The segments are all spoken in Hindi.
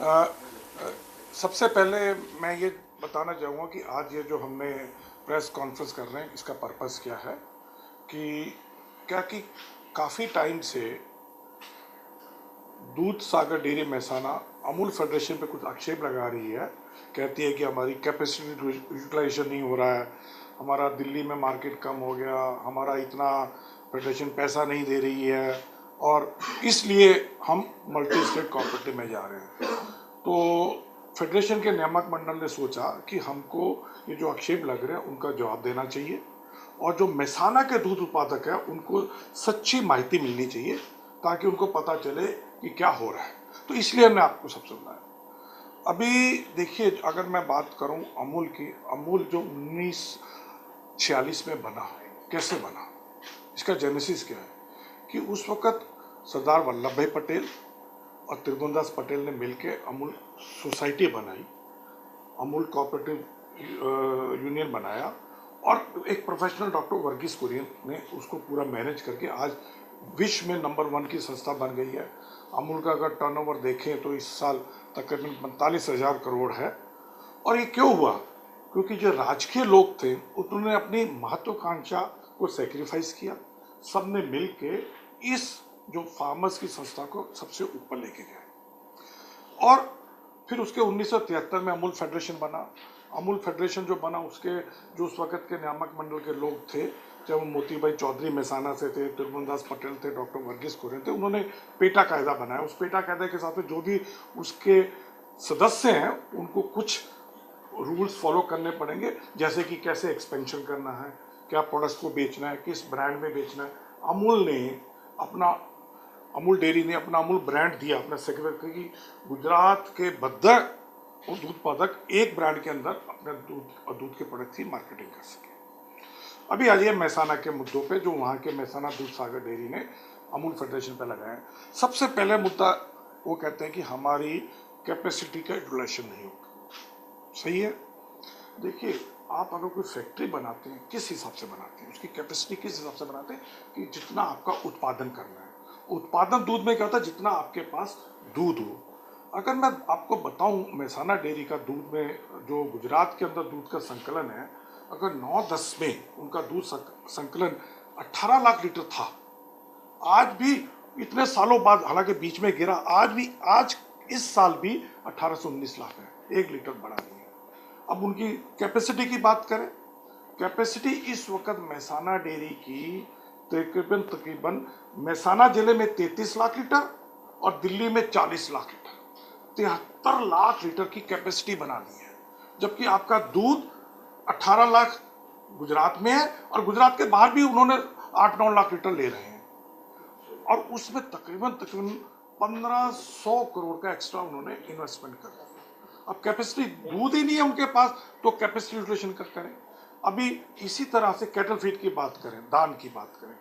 अ, अ, सबसे पहले मैं ये बताना चाहूँगा कि आज ये जो हमने प्रेस कॉन्फ्रेंस कर रहे हैं, इसका पर्पस क्या है कि काफ़ी टाइम से दूध सागर डेयरी मेहसाना अमूल फेडरेशन पे कुछ आक्षेप लगा रही है। कहती है कि हमारी कैपेसिटी यूटिलाइजेशन नहीं हो रहा है, हमारा दिल्ली में मार्केट कम हो गया, हमारा इतना फेडरेशन पैसा नहीं दे रही है और इसलिए हम मल्टी स्टेट कोऑपरेटिव में जा रहे हैं। तो फेडरेशन के नियामक मंडल ने सोचा कि हमको ये जो आक्षेप लग रहे हैं उनका जवाब देना चाहिए और जो मेहसाना के दूध उत्पादक है उनको सच्ची माहिती मिलनी चाहिए ताकि उनको पता चले कि क्या हो रहा है। तो इसलिए हमने आपको सबसे बुलाया। अभी देखिए, अगर मैं बात करूं अमूल की, अमूल जो 1946 में बना, कैसे बना, इसका जेनेसिस क्या है कि उस वक्त सरदार वल्लभ भाई पटेल और त्रिभुवनदास पटेल ने मिलकर अमूल सोसाइटी बनाई, अमूल कोऑपरेटिव यूनियन बनाया और एक प्रोफेशनल डॉक्टर वर्गीस कुरियन ने उसको पूरा मैनेज करके आज विश्व में नंबर 1 की संस्था बन गई है। अमूल का अगर टर्नओवर देखें तो इस साल तकरीबन 45,000 करोड़ है। और ये क्यों हुआ? क्योंकि जो राजकीय लोग थे उन्होंने अपनी महत्वाकांक्षा को सेक्रीफाइस किया, सब ने मिल के इस जो फार्मर्स की संस्था को सबसे ऊपर लेके गए। और फिर उसके 1973 में अमूल फेडरेशन बना। अमूल फेडरेशन जो बना, उसके जो उस वक्त के नियामक मंडल के लोग थे, चाहे वो मोती भाई चौधरी मेहसाना से थे, त्रिभुवनदास पटेल थे, डॉक्टर वर्गीस कुरियन थे, उन्होंने पेटा कायदा बनाया। उस पेटा कायदे के साथ में जो भी उसके सदस्य हैं उनको कुछ रूल्स फॉलो करने पड़ेंगे, जैसे कि कैसे एक्सपेंशन करना है, क्या प्रोडक्ट्स को बेचना है, किस ब्रांड में बेचना है। अमूल डेयरी ने अपना अमूल ब्रांड दिया अपना सेक्रेटरी की, गुजरात के 72 दूध उत्पादक एक ब्रांड के अंदर अपने दूध के प्रोडक्ट की मार्केटिंग कर सके। अभी आइए मेहसाना के मुद्दों पे, जो वहाँ के मेहसाना दूध सागर डेयरी ने अमूल फेडरेशन पे लगाए हैं। सबसे पहले मुद्दा वो कहते हैं कि हमारी कैपेसिटी का यूटिलाइजेशन नहीं होता। सही है। देखिए, आप अगर कोई फैक्ट्री बनाते हैं, किस हिसाब से बनाते हैं, उसकी कैपेसिटी किस हिसाब से बनाते हैं कि जितना आपका उत्पादन करना है। उत्पादन दूध में क्या होता है? जितना आपके पास दूध हो। अगर मैं आपको बताऊं, मेहसाना डेयरी का दूध में जो गुजरात के अंदर दूध का संकलन है, अगर 9-10 में उनका दूध संकलन 18 लाख लीटर था, आज भी इतने सालों बाद, हालांकि बीच में गिरा, आज इस साल भी 18 से 19 लाख है, 1 लीटर बढ़ा दी है। अब उनकी कैपेसिटी की बात करें, कैपेसिटी इस वक्त मेहसाना डेयरी की तकरीबन मेहसाना जिले में 33 लाख लीटर और दिल्ली में 40 लाख लीटर, 73 लाख लीटर की कैपेसिटी बना ली है। जबकि आपका दूध 18 लाख गुजरात में है और गुजरात के बाहर भी उन्होंने 8-9 लाख लीटर ले रहे हैं और उसमें तकरीबन 1500 करोड़ का एक्स्ट्रा उन्होंने इन्वेस्टमेंट कर दिया। अब कैपेसिटी दूध ही नहीं है उनके पास, तो कैपेसिटी यूटिलाइजेशन करें। अभी इसी तरह से कैटल फीड की बात करें, दान की बात करें,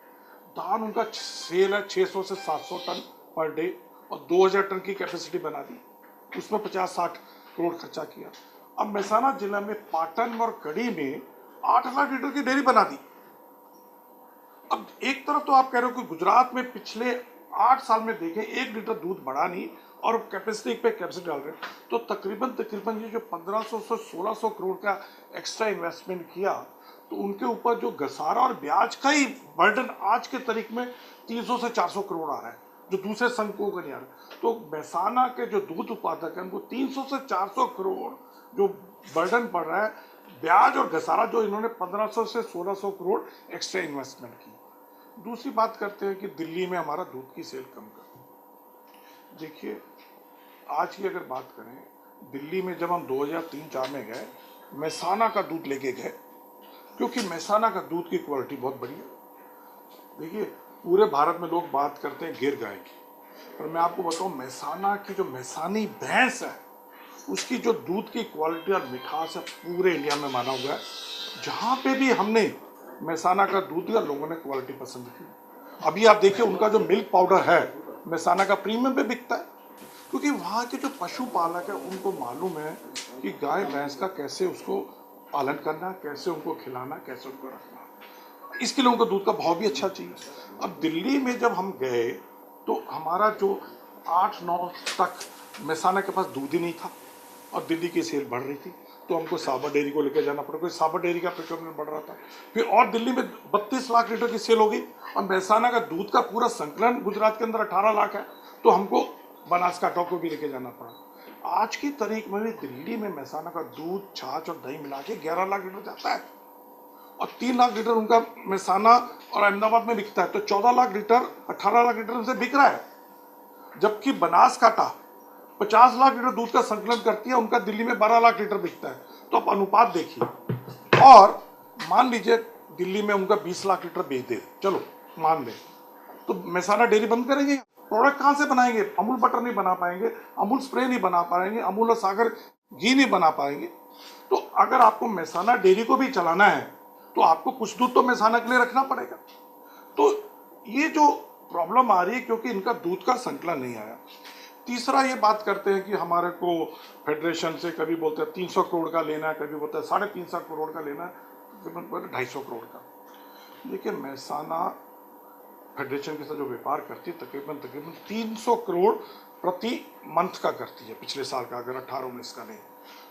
दान उनका सेल है 600 से 700 टन पर डे और 2000 टन की कैपेसिटी बना दी, उसमें 50-60 करोड़ खर्चा किया। अब मेहसाना जिला में पाटन और कड़ी में 8 लाख लीटर की डेयरी बना दी। अब एक तरफ तो आप कह रहे हो कि गुजरात में पिछले 8 साल में देखें 1 लीटर दूध बढ़ा नहीं और कैपेसिटी पे कैपेसिटी डाल रहे हैं, तो तकरीबन ये जो 1500 से 1600 करोड़ का एक्स्ट्रा इन्वेस्टमेंट किया, तो उनके ऊपर जो घसारा और ब्याज का ही बर्डन आज के तारीख में 300 से 400 करोड़ आ रहा है, जो दूसरे संघों को नहीं आ रहा। तो मेहसाना के जो दूध उत्पादक हैं उनको 300 से 400 करोड़ जो बर्डन पड़ रहा है, ब्याज और घसारा, जो इन्होंने 1500 से 1600 करोड़ एक्स्ट्रा इन्वेस्टमेंट की। दूसरी बात करते हैं कि दिल्ली में हमारा दूध की सेल कम कर। देखिए, आज की अगर बात करें, दिल्ली में जब हम 2003-4 में गए, मेहसाना का दूध लेके गए, क्योंकि मेहसाना का दूध की क्वालिटी बहुत बढ़िया। देखिए, पूरे भारत में लोग बात करते हैं गिर गाय की, पर मैं आपको बताऊं, मेहसाना की जो मेहसानी भैंस है, उसकी जो दूध की क्वालिटी और मिठास है, पूरे इंडिया में माना हुआ है। जहाँ पे भी हमने मेहसाना का दूध दिया, लोगों ने क्वालिटी पसंद की। अभी आप देखिए, उनका जो मिल्क पाउडर है मेहसाना का प्रीमियम पे बिकता है, क्योंकि वहाँ के जो पशुपालक है उनको मालूम है कि गाय भैंस का कैसे उसको पालन करना, कैसे उनको खिलाना, कैसे उनको रखना। इसके लिए उनको दूध का भाव भी अच्छा चाहिए। अब दिल्ली में जब हम गए तो हमारा जो 8-9 तक मेसाना के पास दूध ही नहीं था और दिल्ली की सेल बढ़ रही थी, तो हमको साबर डेयरी को लेकर जाना पड़ा, क्योंकि साबर डेयरी का प्रोक्योरमेंट बढ़ रहा था। फिर और दिल्ली में 32 लाख लीटर की सेल हो गई और मेहसाना का दूध का पूरा संकलन गुजरात के अंदर 18 लाख है, तो हमको बनासकांठा को भी लेके जाना पड़ा। आज की तारीख में भी दिल्ली में मेहसाना का दूध, छाछ और दही मिला के 11 लाख लीटर जाता है और 3 लाख लीटर उनका मेहसाना और अहमदाबाद में बिकता है, तो 14 लाख लीटर 18 लाख लीटर उनसे बिक रहा है। जबकि बनासकांठा 50 लाख लीटर दूध का संकलन करती है, उनका दिल्ली में 12 लाख लीटर बिकता है। तो आप अनुपात देखिए। और मान लीजिए दिल्ली में उनका 20 लाख लीटर बेच दे, चलो मान लें, तो मेहसाना डेयरी बंद करेंगे। प्रोडक्ट कहाँ से बनाएंगे? अमूल बटर नहीं बना पाएंगे, अमूल स्प्रे नहीं बना पाएंगे, अमूल और सागर घी नहीं बना पाएंगे। तो अगर आपको मेहसाना डेयरी को भी चलाना है तो आपको कुछ दूध तो मेहसाना के लिए रखना पड़ेगा। तो ये जो प्रॉब्लम आ रही है क्योंकि इनका दूध का संकलन नहीं आया। तीसरा ये बात करते हैं कि हमारे को फेडरेशन से कभी बोलते हैं 300 करोड़ का लेना है, कभी बोलते हैं 350 करोड़ का लेना है, कभी 250 करोड़ का। देखिए मेहसाना फेडरेशन के साथ जो व्यापार करती है तकरीबन 300 करोड़ प्रति मंथ का करती है, पिछले साल का अगर 18-19 का नहीं।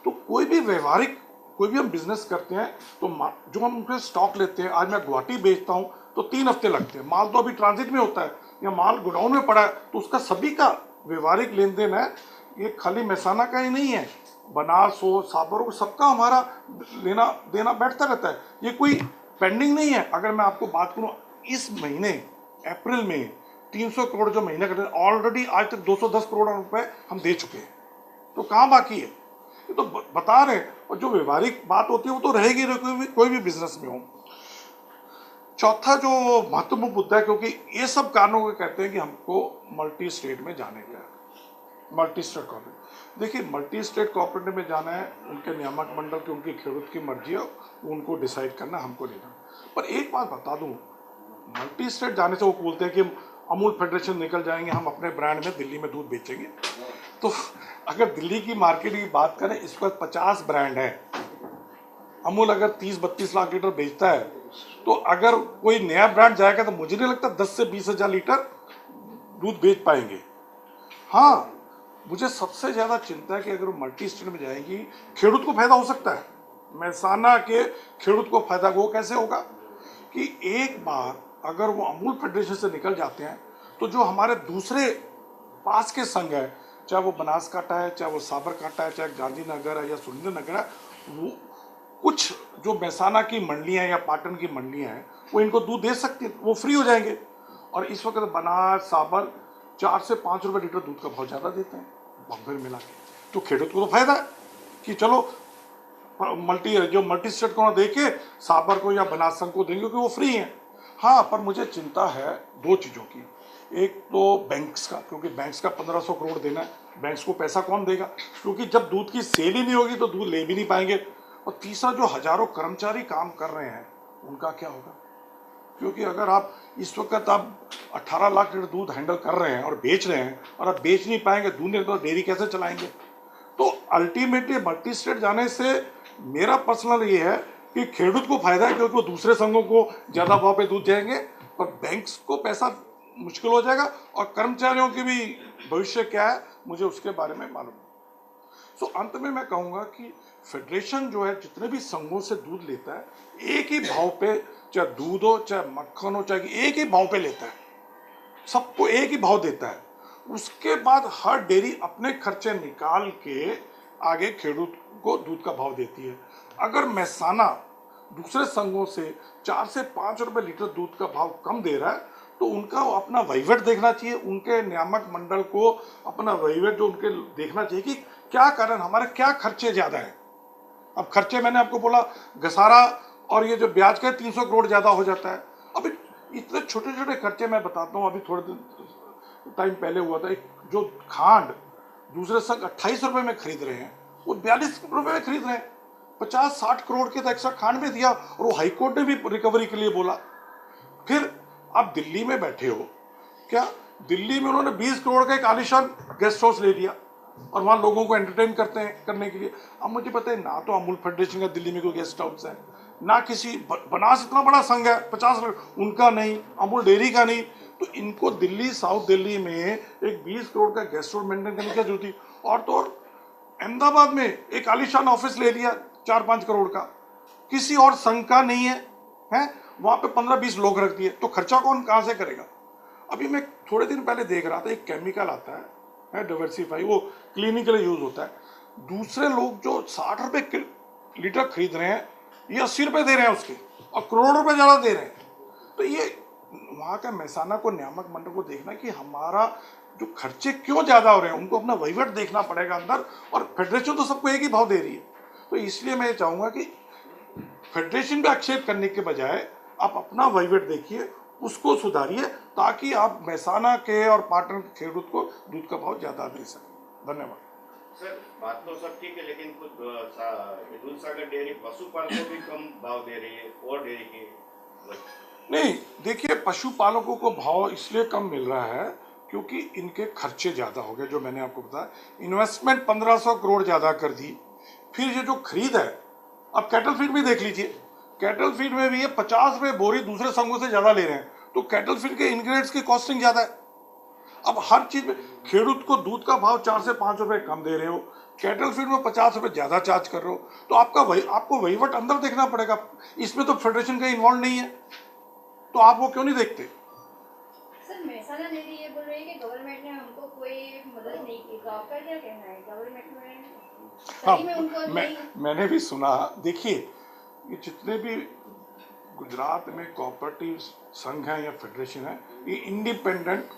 तो कोई भी व्यवहारिक कोई भी हम बिजनेस करते हैं तो जो हम उनके स्टॉक लेते हैं, आज मैं गुवाहाटी बेचता हूँ तो 3 हफ्ते लगते हैं, माल तो अभी ट्रांजिट में होता है या माल गोडाउन में पड़ा है, तो उसका सभी का व्यवहारिक लेन देन है। ये खाली मेहसाना का ही नहीं है, बनास हो, साबर हो, सबका हमारा लेना देना बैठता रहता है, ये कोई पेंडिंग नहीं है। अगर मैं आपको बात करूँ, इस महीने अप्रैल में 300 करोड़ जो महीने का ऑलरेडी आज तक 210 करोड़ रुपए हम दे चुके हैं, तो कहाँ बाकी है? ये तो बता रहे हैं। और जो व्यवहारिक बात होती है वो तो रहेगी कोई भी बिजनेस में हो। चौथा जो महत्वपूर्ण मुद्दा है, क्योंकि ये सब कारणों को कहते हैं कि हमको मल्टी स्टेट में जाने का है, मल्टी स्टेट कॉपरेटिव। देखिए मल्टी स्टेट कॉपरेटिव में जाना है, उनके नियामक मंडल की, उनकी खेडूत की मर्जी है, उनको डिसाइड करना, हमको लेना। पर एक बात बता दूं, मल्टी स्टेट जाने से वो बोलते हैं कि अमूल फेडरेशन निकल जाएंगे, हम अपने ब्रांड में दिल्ली में दूध बेचेंगे। तो अगर दिल्ली की मार्केट की बात करें, इस वक्त 50 ब्रांड है। अमूल अगर 30-32 लाख लीटर बेचता है, तो अगर कोई नया ब्रांड जाएगा तो मुझे नहीं लगता 10 से 20 हजार लीटर दूध बेच पाएंगे। हाँ, मुझे सबसे ज़्यादा चिंता है कि अगर वो मल्टी स्टेट में जाएंगी, खेडूत को फायदा हो सकता है, मेहसाना के खेडूत को फायदा वो कैसे होगा कि एक बार अगर वो अमूल फेडरेशन से निकल जाते हैं तो जो हमारे दूसरे पास के संघ है, चाहे वो बनासकांठा है, चाहे वो साबरकांठा है, चाहे गांधीनगर है या सुरेंद्रनगर है, वो कुछ जो मेहसाना की मंडियां या पाटन की मंडियां हैं वो इनको दूध दे सकती है, वो फ्री हो जाएंगे। और इस वक्त बनास साबर 4 से 5 रुपये लीटर दूध का भाव ज़्यादा देते हैं बम्बे में मिला के, तो खेडूत को तो फायदा है कि चलो मल्टी स्टेट को ना देके साबर को या बनास संघ को देंगे क्योंकि वो फ्री हैं। हाँ, पर मुझे चिंता है 2 चीज़ों की। एक तो बैंक्स का, क्योंकि बैंक्स का 1500 करोड़ देना है, बैंक्स को पैसा कौन देगा, क्योंकि जब दूध की सेल ही नहीं होगी तो दूध ले भी नहीं पाएंगे। और तीसरा, जो हजारों कर्मचारी काम कर रहे हैं उनका क्या होगा, क्योंकि अगर आप इस वक्त आप 18 लाख लीटर दूध हैंडल कर रहे हैं और बेच रहे हैं और आप बेच नहीं पाएंगे, दूध नहीं तो डेयरी कैसे चलाएंगे। तो अल्टीमेटली मल्टी स्टेट जाने से मेरा पर्सनल ये है कि खेडूत को फायदा है, क्योंकि वो दूसरे संघों को ज़्यादा भाव पे दूध देंगे, और बैंक्स को पैसा मुश्किल हो जाएगा, और कर्मचारियों की भी भविष्य क्या है मुझे उसके बारे में मालूम है। सो अंत में मैं कहूँगा कि फेडरेशन जो है जितने भी संघों से दूध लेता है, एक ही भाव पे, चाहे दूध हो, चाहे मक्खन हो, चाहे एक ही भाव पे लेता है, सबको एक ही भाव देता है। उसके बाद हर डेयरी अपने खर्चे निकाल के आगे खेडूत को दूध का भाव देती है। अगर मेहसाना दूसरे संघों से 4 से 5 रुपए लीटर दूध का भाव कम दे रहा है, तो उनका अपना वहीवट देखना चाहिए, उनके नियामक मंडल को अपना वहीवट जो उनके देखना चाहिए कि क्या कारण, हमारे क्या खर्चे ज़्यादा हैं। अब खर्चे मैंने आपको बोला, घसारा और ये जो ब्याज का 300 करोड़ ज़्यादा हो जाता है। अभी इतने छोटे छोटे खर्चे मैं बताता हूँ। अभी थोड़े दिन टाइम पहले हुआ था, एक जो खांड दूसरे संघ 28 रुपये में खरीद रहे हैं, वो 42 रुपये में खरीद रहे हैं। 50-60 करोड़ के तो एक्स्ट्रा खांड में दिया, और वो हाईकोर्ट ने भी रिकवरी के लिए बोला। फिर आप दिल्ली में बैठे हो, क्या दिल्ली में उन्होंने 20 करोड़ का एक आलिशान गेस्ट हाउस ले लिया और वहाँ लोगों को एंटरटेन करने के लिए। अब मुझे पता है ना तो अमूल फेडरेशन का दिल्ली में कोई गेस्ट हाउस है, ना किसी बनास इतना बड़ा संघ है 50 लाख, उनका नहीं, अमूल डेयरी का नहीं, तो इनको दिल्ली, साउथ दिल्ली में एक 20 करोड़ का गेस्ट हाउस मेंटेन करने की जरूरत थी। और तो और अहमदाबाद में एक आलीशान ऑफिस ले लिया 4-5 करोड़ का, किसी और संघ का नहीं है, वहां पे 15-20 लोग रख दिए, तो खर्चा कौन कहां से करेगा? अभी मैं थोड़े दिन पहले देख रहा था, एक केमिकल आता है डाइवर्सिफाई, वो क्लीनिंग के लिए यूज होता है। दूसरे लोग जो 60 रुपए लीटर खरीद रहे हैं, ये 80 रुपए दे रहे हैं उसके, और करोड़ रुपए ज्यादा दे रहे हैं। तो ये वहां का मेहसाना को, नियामक मंडल को देखना कि हमारा जो खर्चे क्यों ज्यादा हो रहे हैं, उनको अपना वहीवट देखना पड़ेगा अंदर। और फेडरेशन तो सबको एक ही भाव दे रही है, तो इसलिए मैं चाहूंगा कि फेडरेशन का आक्षेप करने के बजाय आप अपना वहीवट देखिए, उसको सुधारिए, ताकि आप मेहसाना के और पाटन के खेडूत को दूध का भाव ज्यादा दे सकें। धन्यवाद। सर, बात तो सब ठीक है, लेकिन कुछ दूधसागर डेयरी पशुपालकों को भी कम भाव दे रही है और डेयरी की नहीं। देखिए, पशुपालकों को भाव इसलिए कम मिल रहा है क्योंकि इनके खर्चे ज्यादा हो गए। जो मैंने आपको बताया, इन्वेस्टमेंट 1500 करोड़ ज्यादा कर दी। फिर ये जो खरीद है, अब कैटल फीड भी देख लीजिए, कैटल फीड में भी ये 50 रुपए बोरी दूसरे संघों से ज्यादा ले रहे हैं, तो कैटल फीड के इंग्रेडिएंट्स की कॉस्टिंग ज्यादा है। अब हर चीज में खेडूत को दूध का भाव 4 से 5 रुपए कम दे रहे हो, कैटल फीड में 50 रुपए ज्यादा चार्ज कर रहे हो, तो आपको वहीवट अंदर देखना पड़ेगा। इसमें तो फेडरेशन का इन्वॉल्व नहीं है, तो आप वो क्यों नहीं देखते? सर, मेहसाना डेयरी ये बोल रही है कि गवर्नमेंट ने हमको कोई मदद नहीं की, तो आपका क्या कहना है? गवर्नमेंट में सही में उनको मैंने भी सुना। देखिए, ये जितने भी गुजरात में कोऑपरेटिव संघ है या फेडरेशन है, ये इंडिपेंडेंट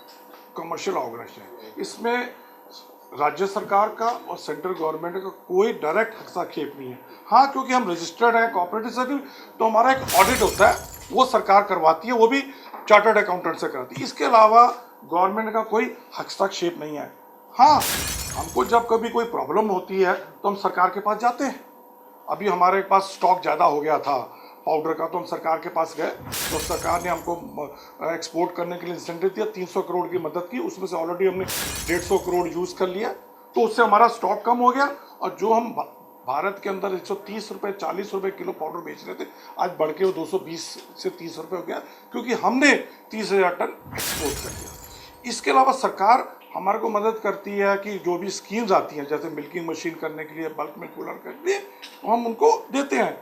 कमर्शियल ऑर्गेनाइजेशन है। इसमें राज्य सरकार का और सेंट्रल गवर्नमेंट का कोई डायरेक्ट हस्तक्षेप नहीं है। हाँ, क्योंकि हम रजिस्टर्ड हैं कोऑपरेटिव सर्कल, तो हमारा एक ऑडिट होता है, वो सरकार करवाती है, वो भी चार्टर्ड अकाउंटेंट से कराती है। इसके अलावा गवर्नमेंट का कोई हस्तक्षेप नहीं है। हाँ, हमको जब कभी कोई प्रॉब्लम होती है तो हम सरकार के पास जाते हैं। अभी हमारे पास स्टॉक ज़्यादा हो गया था पाउडर का, तो हम सरकार के पास गए, तो सरकार ने हमको एक्सपोर्ट करने के लिए इंसेंटिव दिया, 300 करोड़ की मदद की। उसमें से ऑलरेडी हमने 150 करोड़ यूज़ कर लिया, तो उससे हमारा स्टॉक कम हो गया। और जो हम भारत के अंदर 130 रुपये 40 रुपये किलो पाउडर बेच रहे थे, आज बढ़ के वो 220 से 30 रुपये हो गया, क्योंकि हमने 30,000 टन एक्सपोर्ट कर दिया। इसके अलावा सरकार हमारे को मदद करती है कि जो भी स्कीम्स आती हैं, जैसे मिल्किंग मशीन करने के लिए, बल्क मिल्क कूलर के लिए, तो हम उनको देते हैं।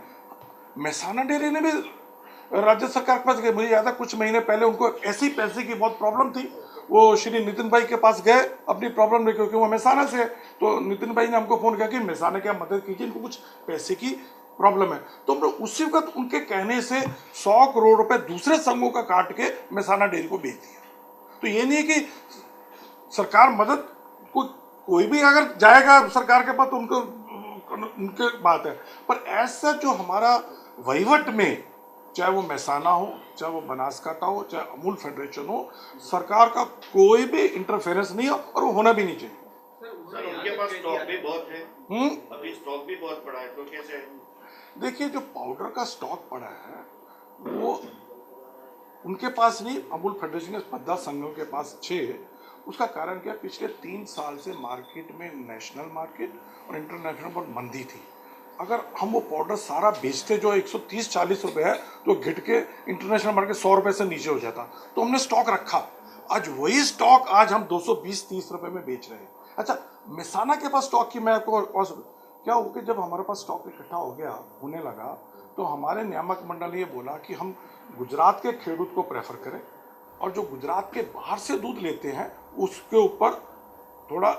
मेहसाना डेयरी ने भी राज्य सरकार के पास गए, मुझे याद है कुछ महीने पहले उनको ऐसी पैसे की बहुत प्रॉब्लम थी, वो श्री नितिन भाई के पास गए अपनी प्रॉब्लम लेकर, क्योंकि वो मेहसाना से है। तो नितिन भाई ने हमको फोन किया कि मेहसाना की आप मदद कीजिए, इनको कुछ पैसे की प्रॉब्लम है। तो हम लोग उसी वक्त उनके कहने से 100 करोड़ रुपए दूसरे संघों का काट के मेहसाना डेयरी को बेच दिया। तो ये नहीं है कि सरकार मदद कोई भी अगर जाएगा सरकार के पास तो उनके बात है, पर ऐसा जो हमारा वहीवट में, चाहे वो मेहसाना हो, चाहे वो बनासकांठा हो, चाहे अमूल फेडरेशन हो, सरकार का कोई भी इंटरफेरेंस नहीं है, और वो होना भी नहीं चाहिए। सर, उनके पास स्टॉक भी बहुत है, अभी स्टॉक भी बहुत पड़ा है, तो कैसे? देखिए, जो पाउडर का स्टॉक पड़ा है वो उनके पास नहीं, अमूल फेडरेशन के 10 संघों के पास 6। उसका कारण क्या, पिछले 3 साल से मार्केट में, नेशनल मार्केट और इंटरनेशनल पर मंदी थी। अगर हम वो पाउडर सारा बेचते जो 130-40 रुपए है, तो घिट के इंटरनेशनल मार्केट 100 रुपए से नीचे हो जाता। तो हमने स्टॉक रखा, आज वही स्टॉक आज हम 220-30 रुपए में बेच रहे हैं। अच्छा, मेहसाना के पास स्टॉक की मैं आपको क्या हो कि जब हमारे पास स्टॉक इकट्ठा हो गया, होने लगा, तो हमारे नियामक मंडल ने ये बोला कि हम गुजरात के खेडूत को प्रेफर करें, और जो गुजरात के बाहर से दूध लेते हैं उसके ऊपर थोड़ा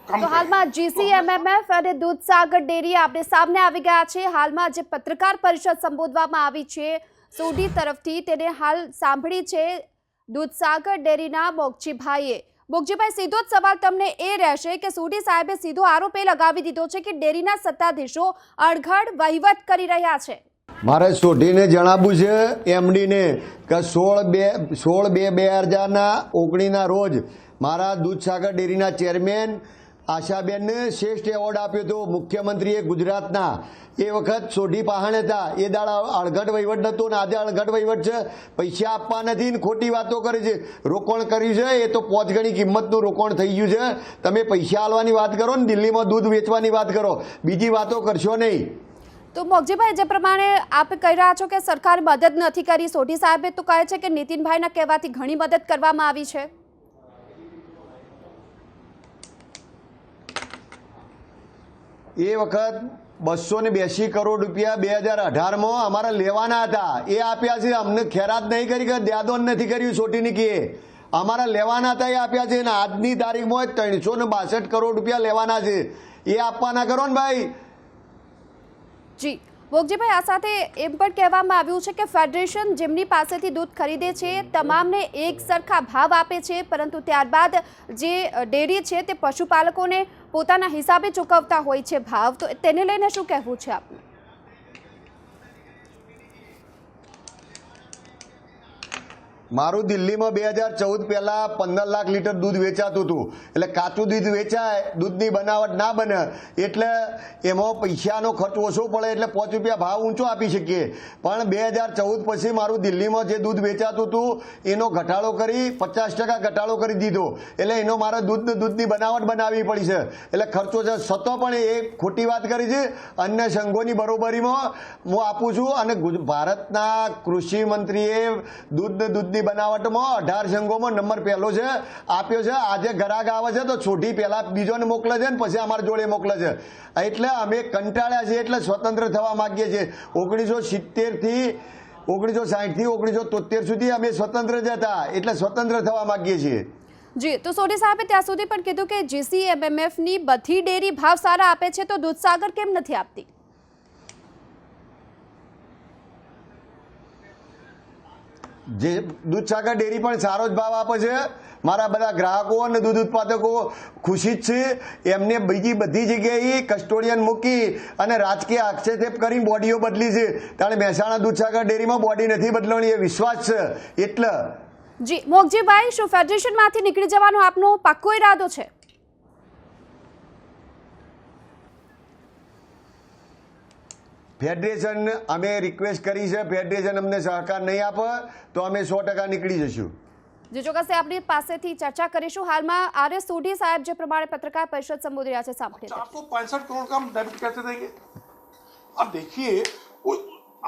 कम। तो हालમાં GCMMF અને દૂધસાગર ડેરી આપણે સામે આવી ગયા છે। હાલમાં જે પત્રકાર પરિષદ સંબોધવામાં આવી છે સોઢી તરફથી, તેને હાલ સાંભળી છે દૂધસાગર ડેરીના મોગજીભાઈએ। મોગજીભાઈ, સીધો જ સવાલ તમને એ રહેશે કે સોઢી સાહેબે સીધો આરોપ એ લગાવી દીધો છે કે ડેરીના સત્તાધીશો અણઘડ વહીવટ કરી રહ્યા છે। મારે સોઢીને જણાવવું છે એમડીને કે 16/2/2019 રોજ મારા દૂધસાગર ડેરીના ચેરમેન આશાબેનને શ્રેષ્ઠ એવોર્ડ આપ્યો હતો મુખ્યમંત્રીએ ગુજરાતના। એ વખત સોઢી પહાણ હતા, એ દાડા અણઘડ વહીવટ નહોતો ને આજે અણઘડ વહીવટ છે। પૈસા આપવા નથી ને ખોટી વાતો કરે છે। રોકાણ કર્યું છે એ તો 5 ગણી કિંમતનું રોકાણ થઈ ગયું છે। તમે પૈસા આલવાની વાત કરો ને, દિલ્હીમાં દૂધ વેચવાની વાત કરો, બીજી વાતો કરશો નહીં। તો મોગજીભાઈ, જે પ્રમાણે આપ કહી રહ્યા છો કે સરકારે મદદ નથી કરી, સોઢી સાહેબે તો કહે છે કે નીતિનભાઈના કહેવાથી ઘણી મદદ કરવામાં આવી છે. એ વખત 282 કરોડ રૂપિયા 2018માં અમારે લેવાના હતા, એ આપ્યા છે. અમને ખેરાત નહીં કરી કે દ્યાદોન નથી કર્યું સોટીની કે અમારા લેવાના હતા, એ આપ્યા છે. અને આજની તારીખમાં 362 કરોડ રૂપિયા લેવાના છે, એ આપવાના કરો ને ભાઈ. જી મોગજીભાઈ, આ સાથે એમ પણ કહેવામાં આવ્યું છે કે ફેડરેશન જેમની પાસેથી દૂધ ખરીદે છે તમામને એક સરખા ભાવ આપે છે, પરંતુ ત્યારબાદ જે ડેરી છે તે પશુપાલકોને પોતાના હિસાબે ચૂકવતા હોય છે ભાવ. તો તેને લઈને શું કહેવું છે આપનું? મારું દિલ્હીમાં 2014 પહેલાં 15 લાખ લીટર દૂધ વેચાતું હતું. એટલે કાચું દૂધ વેચાય, દૂધની બનાવટ ના બને, એટલે એમાં પૈસાનો ખર્ચ ઓછો પડે, એટલે 5 રૂપિયા ભાવ ઊંચો આપી શકીએ. પણ 2014 પછી મારું દિલ્હીમાં જે દૂધ વેચાતું હતું એનો ઘટાડો કરી 50% ઘટાડો કરી દીધો. એટલે એનો મારે દૂધની બનાવટ બનાવવી પડી છે, એટલે ખર્ચો છે. છતાં પણ એ ખોટી વાત કરી છે. અન્ય સંઘોની બરોબરીમાં હું આપું છું. અને ભારતના કૃષિ મંત્રીએ દૂધની બનાવટમાં 18 સંઘોમાં નંબર પહેલો છે આપ્યો છે. આજે ગ્રાહક આવે છે તો છોટી પહેલા બીજોને મોકલે છે ને પછી અમારા જોડે મોકલે છે. એટલે અમે કંટાળ્યા છીએ, એટલે સ્વતંત્ર થવા માંગીએ છીએ. 1970 થી 1960 થી 1973 સુધી અમે સ્વતંત્ર જ હતા, એટલે સ્વતંત્ર થવા માંગીએ છીએ. જી, તો સોઢી સાહેબે ત્યાં સુધી પણ કીધું કે GCMMFની બધી ડેરી ભાવ સારા આપે છે, તો દૂધસાગર કેમ નથી આપતી? જે દૂધસાગર ડેરી પણ સારો જ ભાવ આપે છે. મારા બધા ગ્રાહકો અને દૂધ ઉત્પાદકો ખુશી જ છે. એમને બીજી બધી જગ્યાએ કસ્ટોડિયન મૂકી અને રાજકીય આક્ષેપ કરી બોડીઓ બદલી છે. ત્યારે મહેસાણા દૂધસાગર ડેરીમાં બોડી નથી બદલવાની, એ વિશ્વાસ છે. એટલે જી મોગજીભાઈ, શું ફેડરેશનમાંથી નીકળી જવાનો આપનો પાક્કો ઈરાદો છે? ફેડરેશન અમે રિક્વેસ્ટ કરી છે, ફેડરેશન અમને સહકાર નહીં આપે તો અમે 100% નીકળી જશું. જે ચોક્કસ આપણી પાસેથી ચર્ચા કરીશું. હાલમાં RS સોઢી સાહેબ જે પ્રમાણે પत्रकार परिषद संबोधित રહ્યા છે, સાંભળીએ. 465 करोड़ का हम डेबिट कैसे देंगे? अब देखिए,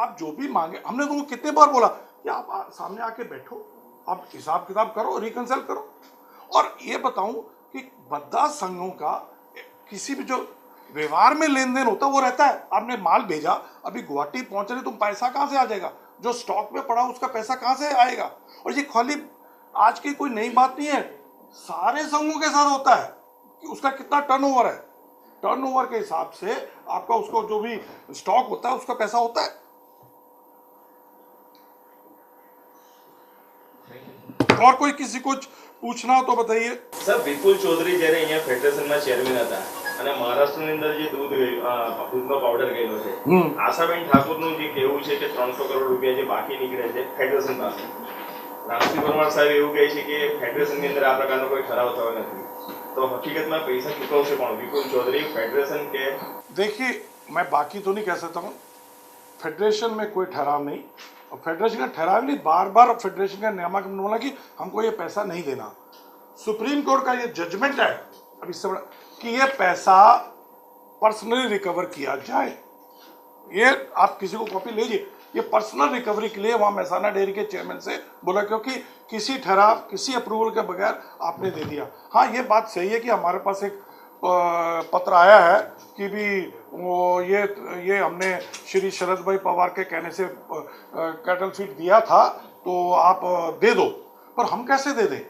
आप जो भी मांगे, हमने तुमको कितने बार बोला कि आप सामने आके बैठो, आप हिसाब किताब करो, रिकंसिल करो. और ये बताऊं कि बद्दा संघों का किसी भी जो व्यवहार में लेन देन होता है वो रहता है. आपने माल भेजा, अभी गुवाहाटी पहुंच रहे, तुम पैसा कहाँ से आ जाएगा? जो स्टॉक में पड़ा उसका पैसा कहाँ से आएगा? और ये खाली आज की कोई नई बात नहीं है, सारे संघों के साथ होता है कि उसका कितना टर्नओवर है. टर्नओवर के हिसाब से आपका उसको जो भी स्टॉक होता है उसका पैसा होता है. और कोई किसी को पूछना हो तो बताइए. સર, વિપુલ ચૌધરી જ્યારે અહીંયા ફેડરેશનમાં ચેરમેન હતા અને મહારાષ્ટ્રની અંદર જે દૂધનો પાવડર ગયેલો છે, આશાબેન ઠાકુરનું જે કહેવું છે કે 300 કરોડ રૂપિયા જે બાકી નીકળે છે ફેડરેશન પાસે, રામસિંહ પરમાર સાહેબ એવું કહે છે કે ફેડરેશનની અંદર આ પ્રકારનો કોઈ ઠરાવ થયો નથી. તો હકીકતમાં પૈસા ચૂકવશે કોણ? વિપુલ चौधरी, फेडरेशन के? देखिए, मैं बाकी तो नहीं कह सकता हूँ. फेडरेशन में कोई ठहराव नहीं, और फेडरेशन का ठहराव नहीं, बार बार फेडरेशन का नियामक बोला कि हमको ये पैसा नहीं देना. सुप्रीम कोर्ट का ये जजमेंट है अब इससे बड़ा कि ये पैसा पर्सनली रिकवर किया जाए. ये आप किसी को कॉपी लीजिए, ये पर्सनल रिकवरी के लिए वहाँ महसाना डेयरी के चेयरमैन से बोला, क्योंकि किसी ठहराव किसी अप्रूवल के बगैर आपने दे दिया. हाँ, ये बात सही है कि हमारे पास एक पत्र आया है कि भी वो ये हमने श्री शरद भाई पवार के कहने से कैटल फीड दिया था तो आप दे दो. पर हम कैसे दे दें?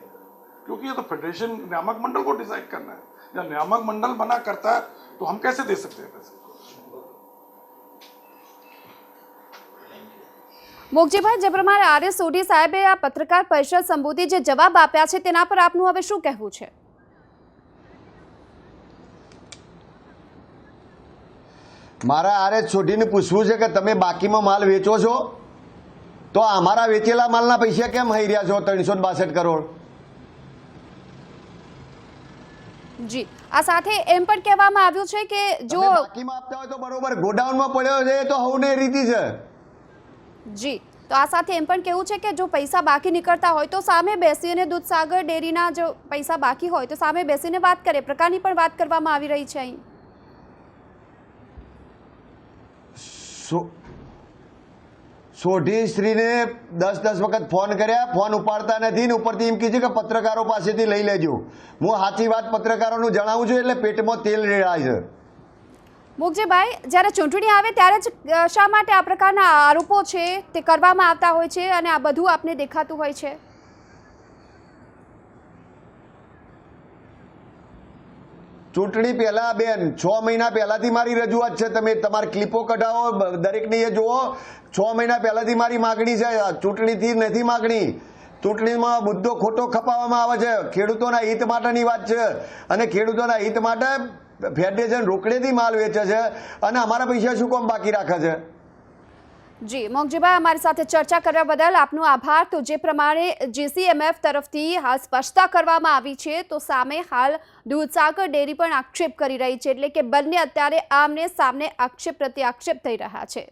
क्योंकि ये तो फेडरेशन नियामक मंडल को डिसाइड करना है. जब नियामक मंडल मना करता है तो हम कैसे दे सकते हैं पैसे? મોગજીભાઈ, જે પ્રમાણે RS સોઢી સાહેબે આ પત્રકાર પરિષદ સંબોધી જે જવાબ આપ્યા છે તેના પર આપનું હવે શું કહેવું છે? મારા RS સોઢીને પૂછવું છે કે તમે બાકીમાં માલ વેચો છો તો અમારા વેચેલા માલના પૈસા કેમ હઈ રહ્યા છો 362 કરોડ? જી, આ સાથે એમ પણ કહેવામાં આવ્યું છે કે જો બાકીમાં આપતા હોય તો બરોબર, ગોડાઉનમાં પડ્યો છે તો હવને રીતિ છે. જી, તો આ સાથે એમ પણ કહેવું છે કે જો પૈસા બાકી નીકળતા હોય તો સામે બેસીને દૂધસાગર ડેરીના જો પૈસા બાકી હોય તો સામે બેસીને વાત કરે, પ્રકારની પણ વાત કરવામાં આવી રહી છે અહીં. સોઢી શ્રીને 10 વખત ફોન કર્યા, ફોન ઉપાડતા નથી ને ઉપરથી એમ કહે છે કે પત્રકારો પાસેથી લઈ લેજો. હું સાચી વાત પત્રકારોનું જણાવું છું એટલે પેટમાં તેલ રેડાય છે. મુકજીભાઈ, જ્યારે ચૂંટણી આવે ત્યારે જ શા માટે આ પ્રકારના આરોપો છે તે કરવામાં આવતા હોય છે અને આ બધું આપને દેખાતું હોય છે? ચૂંટણી પહેલા બેન 6 મહિના પહેલાથી મારી રજૂઆત છે. તમે તમારી ક્લિપો કઢાવો, દરેકની એ જુઓ. 6 મહિના પહેલાથી મારી માગણી છે. ચૂંટણીથી નથી માગણી. ચૂંટણીમાં મુદ્દો ખોટો ખપાવવામાં આવે છે. ખેડૂતોના હિત માટેની વાત છે અને ખેડૂતોના હિત માટે ફેડરેશન રોકડેથી માલ વેચે છે અને અમારા પૈસા શું કામ બાકી રાખે છે? જી મોકજીભાઈ, અમારી સાથે ચર્ચા કરવા બદલ આપનો આભાર. તો જે પ્રમાણે GCMF તરફથી હાલ સ્પષ્ટતા કરવામાં આવી છે તો સામે હાલ દૂધસાગર ડેરી પણ આક્ષેપ કરી રહી છે, એટલે કે બંને અત્યારે આમને સામને આક્ષેપ પ્રત્યે આક્ષેપ થઈ રહ્યા છે.